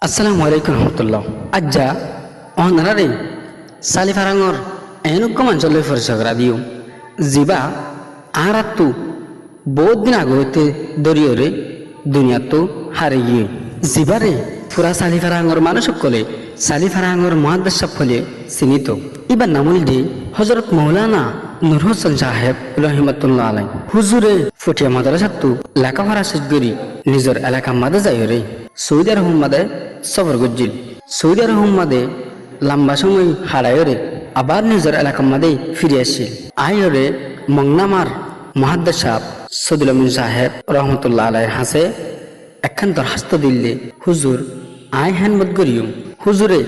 আসসালামু আলাইকুম রহমতুল্লাহ আজ্জা অনারে সালিফারাঙর এনুকম অঞ্চলের পরিচয়রা দিও জিবা আর আত্মু বহুত দিন আগতে দরিয়রে দুনিয়া তো হারে গিয়ে জিবারে পুরা সালিফারাঙর মানুষ সকলে সালিফারাঙর মহাদ্দেশ ফলে চিনিত এবার নামুল দি হজরত মৌলানা নূর হোসেন সাহেব রহিমতুল্লাহ আলাই হুজুরে ফটিয়া মাদ্রাসাতু লেখাপড়া শেষ করি নিজের এলাকা মাদে যাইরে সৌদি আরব মাদে সফর গজ্জিল সৌদি আরব মাদে লম্বা সময় হারায়রে আবার নিজের এলাকা মাদে ফিরে আসছিল আইরে মংনামার মহাদ্দেশ সাহেব সদুল আমিন সাহেব রহমতুল্লাহ আলাই হাসে একখান দরখাস্ত দিল্লে হুজুর আই হ্যানমত করিম হুজুরে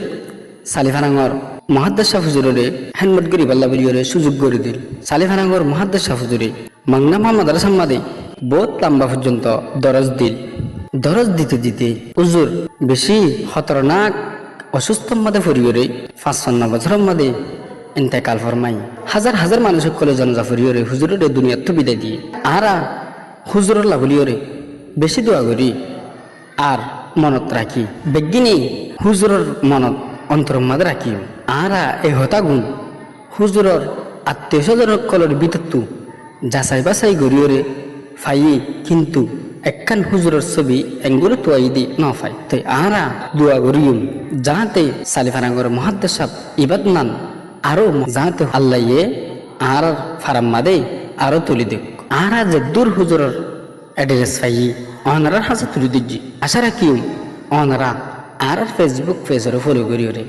সালিফারাঙর মহাদ্দেশ শাহ হুজুরে হ্যানমত করি বাল্লা বলিয়রে সুযোগ করে দিল সালিফারাঙর মহাদ্দেশ শাহ হুজুরে মংনামা মাদ্রাসার মাদে বহুত লম্বা পর্যন্ত দরজ দিল দরজ দিতে দিতে হুজুর বেশি খতরনাক অসুস্থ মাদে ফরিয়রে ৫৫ বছরের মাদে ইন্তেকাল ফরমাই হাজার হাজার মানুষ কলে জনজা ফরিয়রে হুজুরের দুনিয়ার তো বিদায় দিয়ে আরা হুজুরের লাভলিয়রে বেশি দোয়া করি আর মনত রাখি বেগিনী হুজুরের মনত অন্তর মাদে রাখি আরা এই হতাগুণ হুজুরের আত্মীয় স্বজনের কলর বিতত্তু যাচাই বাছাই গড়িয়রে ফাইয়ে কিন্তু একখান হুজুরের ছবি এঙ্গুলো তোয়াই দি ন ফাই তাই আরা দোয়া করিম যাহাতে সালিফারাঙ্গর মহাদ্দেশ সাহেব ইবাদ মান আরো যাহাতে আল্লাহ আর ফারাম মাদে আরো তুলি দেখ আরা যে দূর হুজুরের অ্যাড্রেস পাই অনারার হাতে তুলি দিচ্ছি আশা রাখি অনারা আর ফেসবুক পেজরে ফলো করি ওরে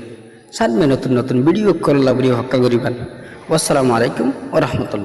সামনে নতুন নতুন ভিডিও করলা বলি হক্কা করিবান। আসসালামু আলাইকুম ওয়া রাহমাতুল্লাহ।